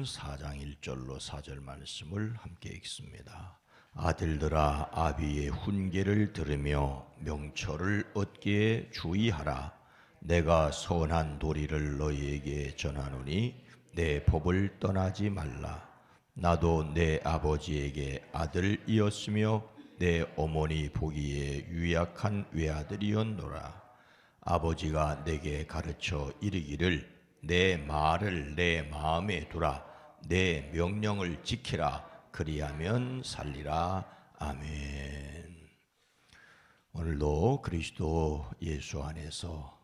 4장 1절로 4절 말씀을 함께 읽습니다. 아들들아 아비의 훈계를 들으며 명철을 얻기에 주의하라. 내가 선한 도리를 너희에게 전하노니 내 법을 떠나지 말라. 나도 내 아버지에게 아들이었으며 내 어머니 보기에 유약한 외아들이었노라. 아버지가 내게 가르쳐 이르기를 내 말을 내 마음에 두라. 내 명령을 지키라. 그리하면 살리라. 아멘. 오늘도 그리스도 예수 안에서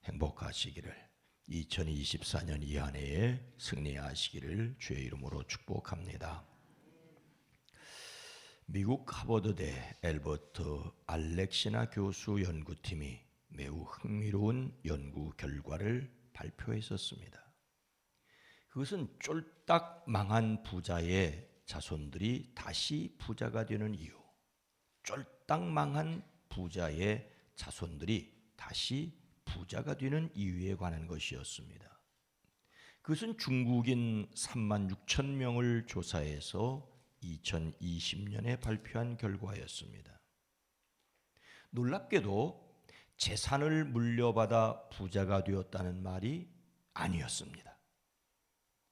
행복하시기를, 2024년 이 한 해에 승리하시기를 주의 이름으로 축복합니다. 미국 하버드대 엘버트 알렉시나 교수 연구팀이 매우 흥미로운 연구 결과를 발표했었습니다. 그것은 쫄딱 망한 부자의 자손들이 다시 부자가 되는 이유, 쫄딱 망한 부자의 자손들이 다시 부자가 되는 이유에 관한 것이었습니다. 그것은 중국인 36,000명을 조사해서 2020년에 발표한 결과였습니다. 놀랍게도 재산을 물려받아 부자가 되었다는 말이 아니었습니다.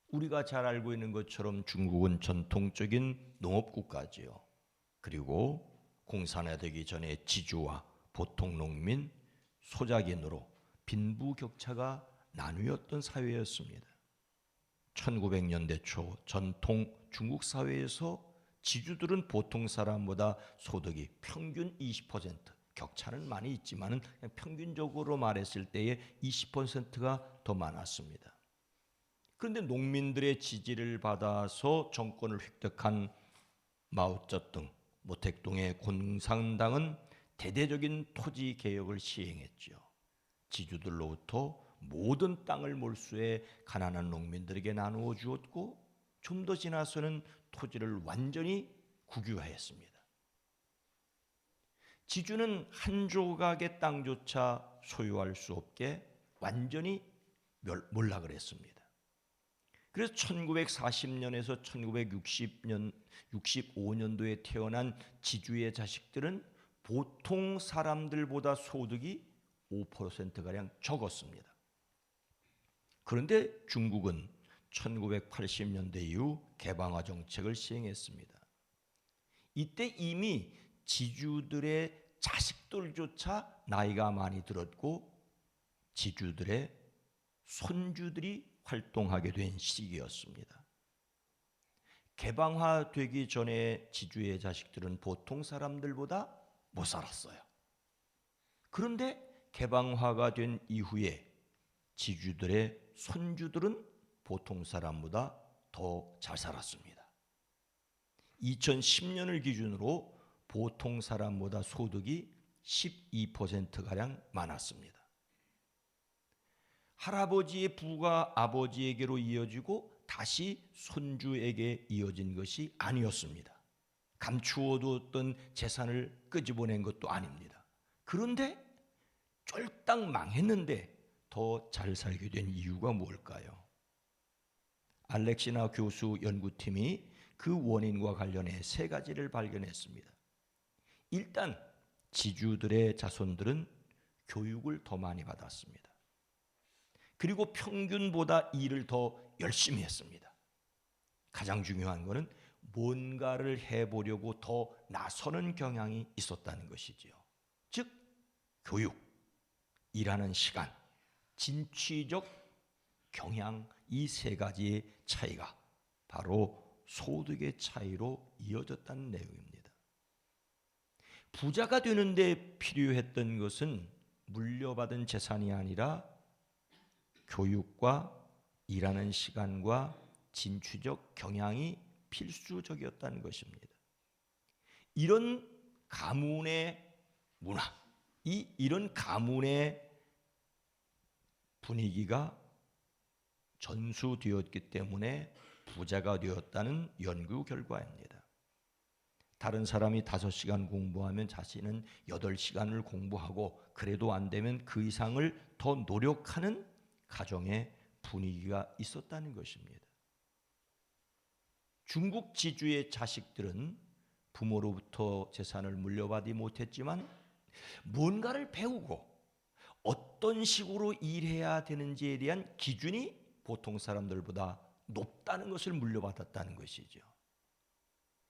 우리가 잘 알고 있는 것처럼 중국은 전통적인 농업국가지요. 그리고 공산화되기 전에 지주와 보통 농민, 소작인으로 빈부격차가 나뉘었던 사회였습니다. 1900년대 초 전통 중국 사회에서 지주들은 보통 사람보다 소득이 평균 20%, 격차는 많이 있지만 평균적으로 말했을 때에 20%가 더 많았습니다. 그런데 농민들의 지지를 받아서 정권을 획득한 마오쩌둥, 모택동의 공산당은 대대적인 토지 개혁을 시행했죠. 지주들로부터 모든 땅을 몰수해 가난한 농민들에게 나누어 주었고, 좀 더 지나서는 토지를 완전히 국유화했습니다. 지주는 한 조각의 땅조차 소유할 수 없게 완전히 몰락을 했습니다. 그래서 1940년에서 1965년도에 태어난 지주의 자식들은 보통 사람들보다 소득이 5%가량 적었습니다. 그런데 중국은 1980년대 이후 개방화 정책을 시행했습니다. 이때 이미 지주들의 자식들조차 나이가 많이 들었고 지주들의 손주들이 활동하게 된 시기였습니다. 개방화되기 전에 지주의 자식들은 보통 사람들보다 못 살았어요. 그런데 개방화가 된 이후에 지주들의 손주들은 보통 사람보다 더 잘 살았습니다. 2010년을 기준으로 보통 사람보다 소득이 12%가량 많았습니다. 할아버지의 부가 아버지에게로 이어지고 다시 손주에게 이어진 것이 아니었습니다. 감추어두었던 재산을 끄집어낸 것도 아닙니다. 그런데 쫄딱 망했는데 더 잘 살게 된 이유가 뭘까요? 알렉시나 교수 연구팀이 그 원인과 관련해 3가지를 발견했습니다. 일단 지주들의 자손들은 교육을 더 많이 받았습니다. 그리고 평균보다 일을 더 열심히 했습니다. 가장 중요한 것은 뭔가를 해보려고 더 나서는 경향이 있었다는 것이지요. 즉 교육, 일하는 시간, 진취적 경향, 이 3가지의 차이가 바로 소득의 차이로 이어졌다는 내용입니다. 부자가 되는데 필요했던 것은 물려받은 재산이 아니라 교육과 일하는 시간과 진취적 경향이 필수적이었다는 것입니다. 이런 가문의 문화, 이런 가문의 분위기가 전수되었기 때문에 부자가 되었다는 연구 결과입니다. 다른 사람이 5시간 공부하면 자신은 8시간을 공부하고 그래도 안 되면 그 이상을 더 노력하는 가정의 분위기가 있었다는 것입니다. 중국 지주의 자식들은 부모로부터 재산을 물려받지 못했지만 뭔가를 배우고 어떤 식으로 일해야 되는지에 대한 기준이 보통 사람들보다 높다는 것을 물려받았다는 것이죠.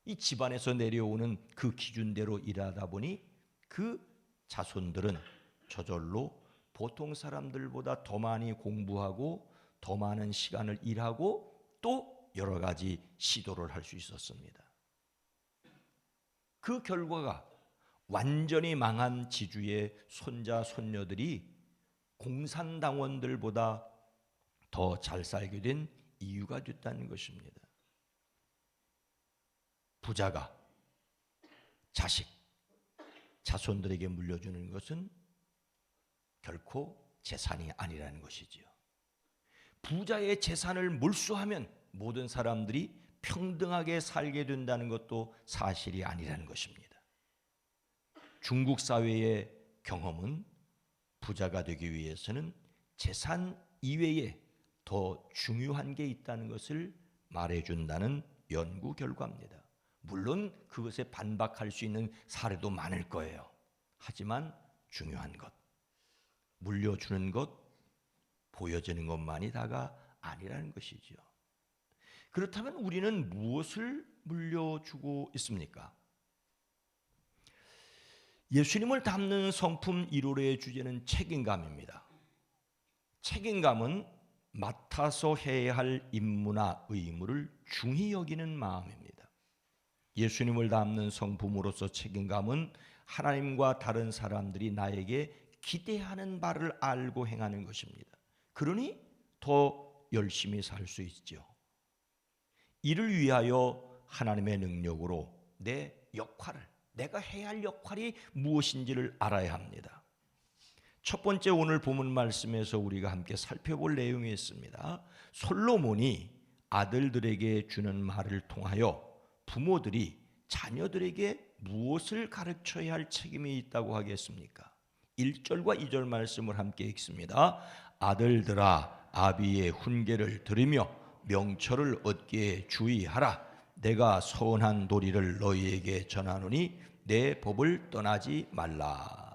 이 집안에서 내려오는 그 기준대로 일하다 보니 그 자손들은 저절로 보통 사람들보다 더 많이 공부하고 더 많은 시간을 일하고 또 여러 가지 시도를 할 수 있었습니다. 그 결과가 완전히 망한 지주의 손자 손녀들이 공산당원들보다 더 잘 살게 된 이유가 됐다는 것입니다. 부자가 자식, 자손들에게 물려주는 것은 결코 재산이 아니라는 것이지요. 부자의 재산을 몰수하면 모든 사람들이 평등하게 살게 된다는 것도 사실이 아니라는 것입니다. 중국 사회의 경험은 부자가 되기 위해서는 재산 이외에 더 중요한 게 있다는 것을 말해준다는 연구 결과입니다. 물론 그것에 반박할 수 있는 사례도 많을 거예요. 하지만 중요한 것, 물려주는 것, 보여지는 것만이 다가 아니라는 것이죠. 그렇다면 우리는 무엇을 물려주고 있습니까? 예수님을 닮는 성품 1월의 주제는 책임감입니다. 책임감은 맡아서 해야 할 임무나 의무를 중히 여기는 마음입니다. 예수님을 닮는 성품으로서 책임감은 하나님과 다른 사람들이 나에게 기대하는 바를 알고 행하는 것입니다. 그러니 더 열심히 살 수 있죠. 이를 위하여 하나님의 능력으로 내 역할을, 내가 해야 할 역할이 무엇인지를 알아야 합니다. 첫 번째 오늘 본문 말씀에서 우리가 함께 살펴볼 내용이 있습니다. 솔로몬이 아들들에게 주는 말을 통하여 부모들이 자녀들에게 무엇을 가르쳐야 할 책임이 있다고 하겠습니까? 1절과 2절 말씀을 함께 읽습니다. 아들들아 아비의 훈계를 들으며 명철을 얻게 주의하라. 내가 선한 도리를 너희에게 전하노니 내 법을 떠나지 말라.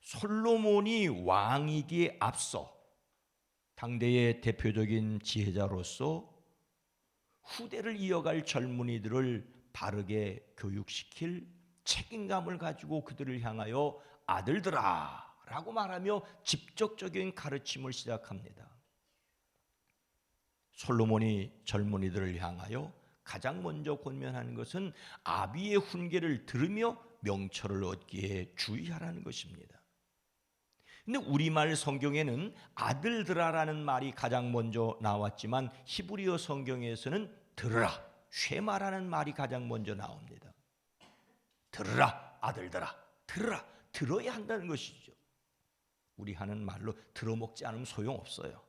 솔로몬이 왕이기에 앞서 당대의 대표적인 지혜자로서 후대를 이어갈 젊은이들을 바르게 교육시킬 책임감을 가지고 그들을 향하여 아들들아 라고 말하며 직접적인 가르침을 시작합니다. 솔로몬이 젊은이들을 향하여 가장 먼저 권면하는 것은 아비의 훈계를 들으며 명철을 얻기에 주의하라는 것입니다. 근데 우리말 성경에는 아들들아라는 말이 가장 먼저 나왔지만 히브리어 성경에서는 들으라, 쉐마라는 말이 가장 먼저 나옵니다. 들으라, 아들들아, 들으라, 들어야 한다는 것이죠. 우리 하는 말로 들어먹지 않으면 소용없어요.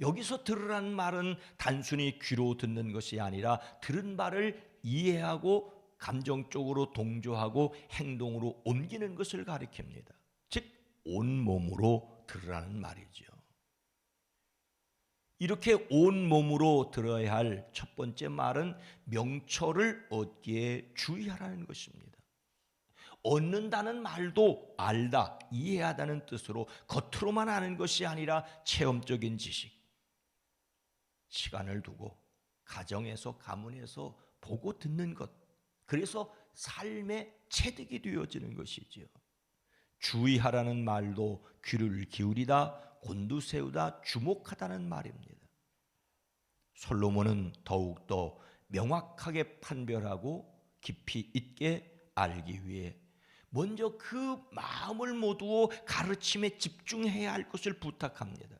여기서 들으라는 말은 단순히 귀로 듣는 것이 아니라 들은 말을 이해하고 감정적으로 동조하고 행동으로 옮기는 것을 가리킵니다. 즉 온몸으로 들으라는 말이죠. 이렇게 온몸으로 들어야 할 첫 번째 말은 명철을 얻기에 주의하라는 것입니다. 얻는다는 말도 알다, 이해하다는 뜻으로 겉으로만 아는 것이 아니라 체험적인 지식, 시간을 두고 가정에서 가문에서 보고 듣는 것, 그래서 삶의 체득이 되어지는 것이지요. 주의하라는 말도 귀를 기울이다, 곤두세우다, 주목하다는 말입니다. 솔로몬은 더욱더 명확하게 판별하고 깊이 있게 알기 위해 먼저 그 마음을 모두어 가르침에 집중해야 할 것을 부탁합니다.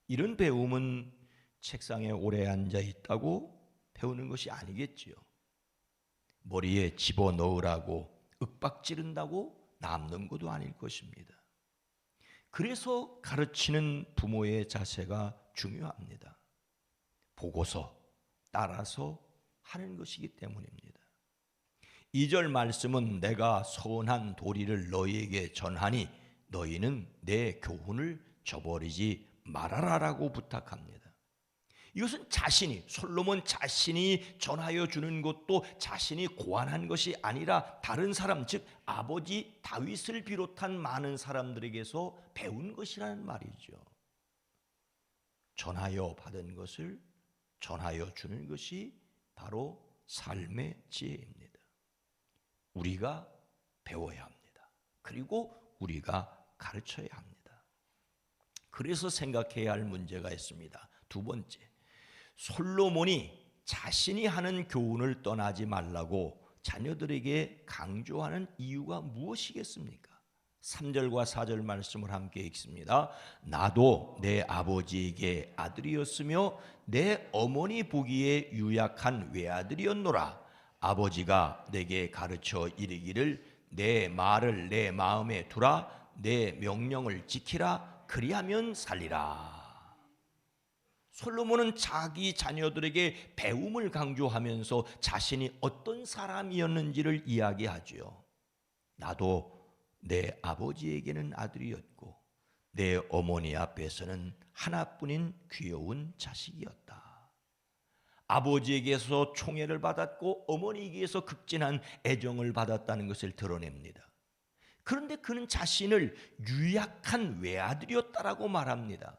이런 배움은 책상에 오래 앉아 있다고 배우는 것이 아니겠지요. 머리에 집어넣으라고 윽박지른다고 남는 것도 아닐 것입니다. 그래서 가르치는 부모의 자세가 중요합니다. 보고서, 따라서 하는 것이기 때문입니다. 2절 말씀은 내가 선한 도리를 너희에게 전하니 너희는 내 교훈을 저버리지 말하라라고 부탁합니다. 이것은 솔로몬 자신이 전하여 주는 것도 자신이 고안한 것이 아니라 다른 사람, 즉 아버지 다윗을 비롯한 많은 사람들에게서 배운 것이라는 말이죠. 전하여 받은 것을 전하여 주는 것이 바로 삶의 지혜입니다. 우리가 배워야 합니다. 그리고 우리가 가르쳐야 합니다. 그래서 생각해야 할 문제가 있습니다. 두 번째, 솔로몬이 자신이 하는 교훈을 떠나지 말라고 자녀들에게 강조하는 이유가 무엇이겠습니까? 3절과 4절 말씀을 함께 읽습니다. 나도 내 아버지에게 아들이었으며 내 어머니 보기에 유약한 외아들이었노라. 아버지가 내게 가르쳐 이르기를 내 말을 내 마음에 두라. 내 명령을 지키라. 그리하면 살리라. 솔로몬은 자기 자녀들에게 배움을 강조하면서 자신이 어떤 사람이었는지를 이야기하지요. 나도 내 아버지에게는 아들이었고 내 어머니 앞에서는 하나뿐인 귀여운 자식이었다. 아버지에게서 총애를 받았고 어머니에게서 극진한 애정을 받았다는 것을 드러냅니다. 그런데 그는 자신을 유약한 외아들이었다라고 말합니다.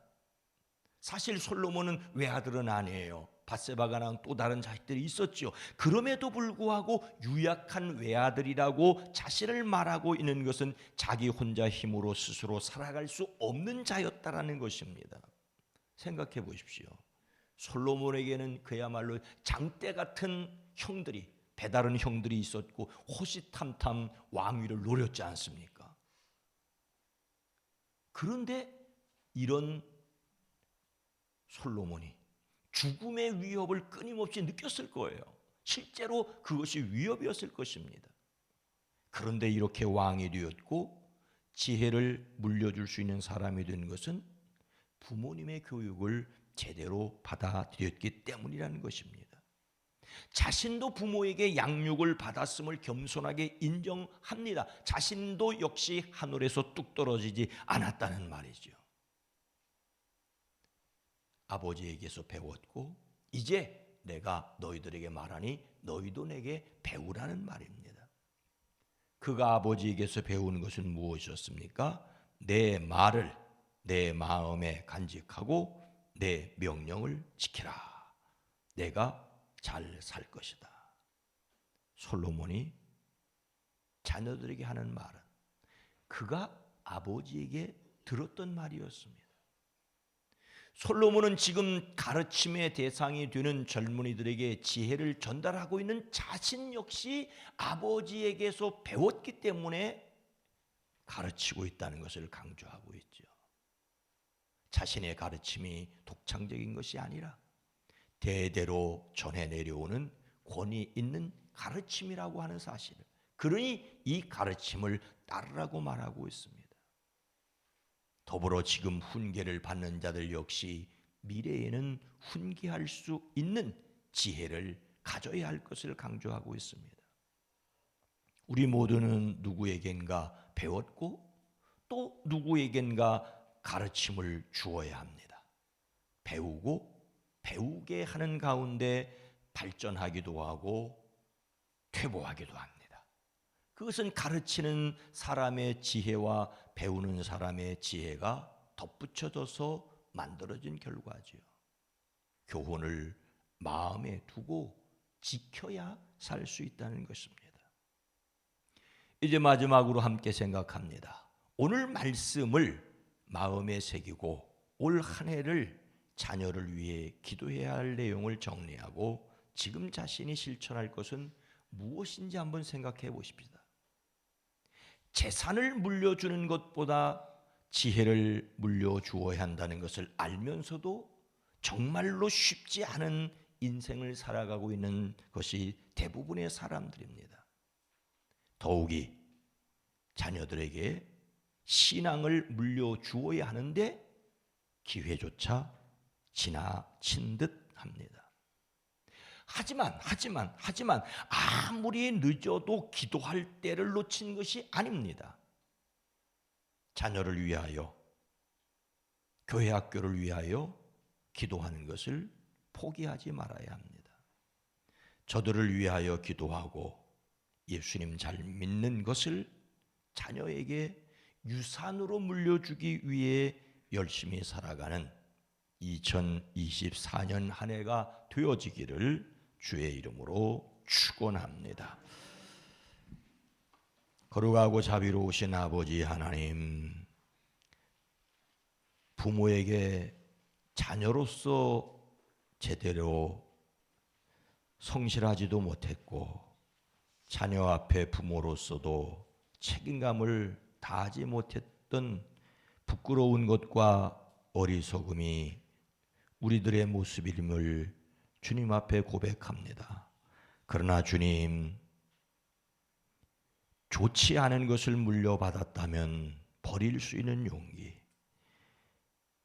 사실 솔로몬은 외아들은 아니에요. 밧세바가 낳은 또 다른 자식들이 있었죠. 그럼에도 불구하고 유약한 외아들이라고 자신을 말하고 있는 것은 자기 혼자 힘으로 스스로 살아갈 수 없는 자였다라는 것입니다. 생각해 보십시오. 솔로몬에게는 그야말로 장대 같은 형들이, 배다른 형들이 있었고 호시탐탐 왕위를 노렸지 않습니까? 그런데 이런 솔로몬이 죽음의 위협을 끊임없이 느꼈을 거예요. 실제로 그것이 위협이었을 것입니다. 그런데 이렇게 왕이 되었고 지혜를 물려줄 수 있는 사람이 된 것은 부모님의 교육을 제대로 받아들였기 때문이라는 것입니다. 자신도 부모에게 양육을 받았음을 겸손하게 인정합니다. 자신도 역시 하늘에서 뚝 떨어지지 않았다는 말이죠. 아버지에게서 배웠고 이제 내가 너희들에게 말하니 너희도 내게 배우라는 말입니다. 그가 아버지에게서 배우는 것은 무엇이었습니까? 내 말을 내 마음에 간직하고 내 명령을 지키라. 내가 잘 살 것이다. 솔로몬이 자녀들에게 하는 말은 그가 아버지에게 들었던 말이었습니다. 솔로몬은 지금 가르침의 대상이 되는 젊은이들에게 지혜를 전달하고 있는 자신 역시 아버지에게서 배웠기 때문에 가르치고 있다는 것을 강조하고 있죠. 자신의 가르침이 독창적인 것이 아니라 대대로 전해 내려오는 권위 있는 가르침이라고 하는 사실을, 그러니 이 가르침을 따르라고 말하고 있습니다. 더불어 지금 훈계를 받는 자들 역시 미래에는 훈계할 수 있는 지혜를 가져야 할 것을 강조하고 있습니다. 우리 모두는 누구에겐가 배웠고 또 누구에겐가 가르침을 주어야 합니다. 배우고 배우게 하는 가운데 발전하기도 하고 퇴보하기도 합니다. 그것은 가르치는 사람의 지혜와 배우는 사람의 지혜가 덧붙여져서 만들어진 결과지요. 교훈을 마음에 두고 지켜야 살 수 있다는 것입니다. 이제 마지막으로 함께 생각합니다. 오늘 말씀을 마음에 새기고 올 한 해를 자녀를 위해 기도해야 할 내용을 정리하고 지금 자신이 실천할 것은 무엇인지 한번 생각해 보십시다. 재산을 물려주는 것보다 지혜를 물려주어야 한다는 것을 알면서도 정말로 쉽지 않은 인생을 살아가고 있는 것이 대부분의 사람들입니다. 더욱이 자녀들에게 신앙을 물려주어야 하는데 기회조차 지나친 듯 합니다. 하지만 아무리 늦어도 기도할 때를 놓친 것이 아닙니다. 자녀를 위하여 교회 학교를 위하여 기도하는 것을 포기하지 말아야 합니다. 저들을 위하여 기도하고 예수님 잘 믿는 것을 자녀에게 유산으로 물려주기 위해 열심히 살아가는 2024년 한 해가 되어지기를 주의 이름으로 축원합니다. 거룩하고 자비로우신 아버지 하나님, 부모에게 자녀로서 제대로 성실하지도 못했고 자녀 앞에 부모로서도 책임감을 다하지 못했던 부끄러운 것과 어리석음이 우리들의 모습임을 주님 앞에 고백합니다. 그러나 주님, 좋지 않은 것을 물려받았다면 버릴 수 있는 용기,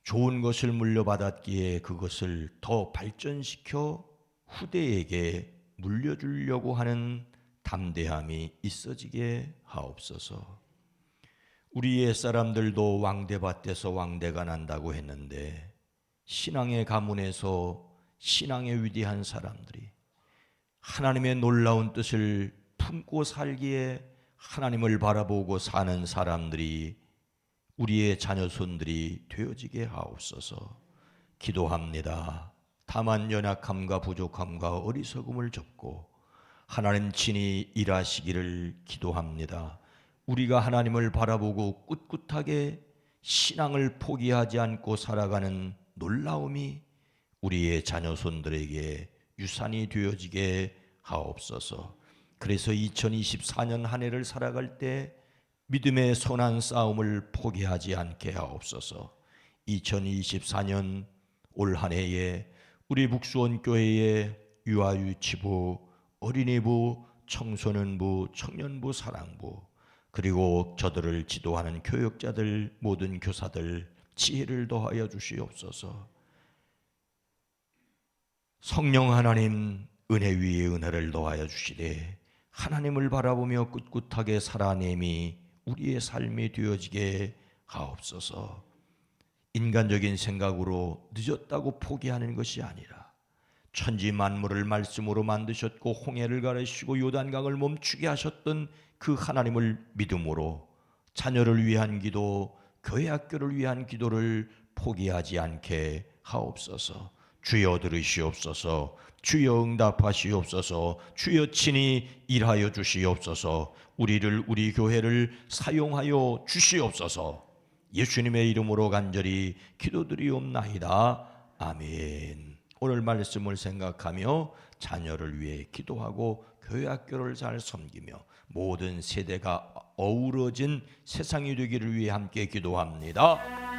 좋은 것을 물려받았기에 그것을 더 발전시켜 후대에게 물려주려고 하는 담대함이 있어지게 하옵소서. 우리 옛사람들도 왕대밭에서 왕대가 난다고 했는데 신앙의 가문에서 신앙의 위대한 사람들이 하나님의 놀라운 뜻을 품고 살기에 하나님을 바라보고 사는 사람들이 우리의 자녀손들이 되어지게 하옵소서. 기도합니다. 다만 연약함과 부족함과 어리석음을 접고 하나님 친히 일하시기를 기도합니다. 우리가 하나님을 바라보고 꿋꿋하게 신앙을 포기하지 않고 살아가는 놀라움이 우리의 자녀손들에게 유산이 되어지게 하옵소서. 그래서 2024년 한 해를 살아갈 때 믿음의 선한 싸움을 포기하지 않게 하옵소서. 2024년 올 한 해에 우리 북수원 교회의 유아유치부, 어린이부, 청소년부, 청년부, 사랑부, 그리고 저들을 지도하는 교역자들, 모든 교사들 지혜를 더하여 주시옵소서. 성령 하나님 은혜 위에 은혜를 더하여 주시되 하나님을 바라보며 꿋꿋하게 살아내미 우리의 삶이 되어지게 하옵소서. 인간적인 생각으로 늦었다고 포기하는 것이 아니라 천지 만물을 말씀으로 만드셨고 홍해를 가르시고 요단강을 멈추게 하셨던 그 하나님을 믿음으로 자녀를 위한 기도, 교회 학교를 위한 기도를 포기하지 않게 하옵소서. 주여 들으시옵소서. 주여 응답하시옵소서. 주여 친히 일하여 주시옵소서. 우리 교회를 사용하여 주시옵소서. 예수님의 이름으로 간절히 기도드리옵나이다. 아멘. 오늘 말씀을 생각하며 자녀를 위해 기도하고 교회 학교를 잘 섬기며 모든 세대가 어우러진 세상이 되기를 위해 함께 기도합니다.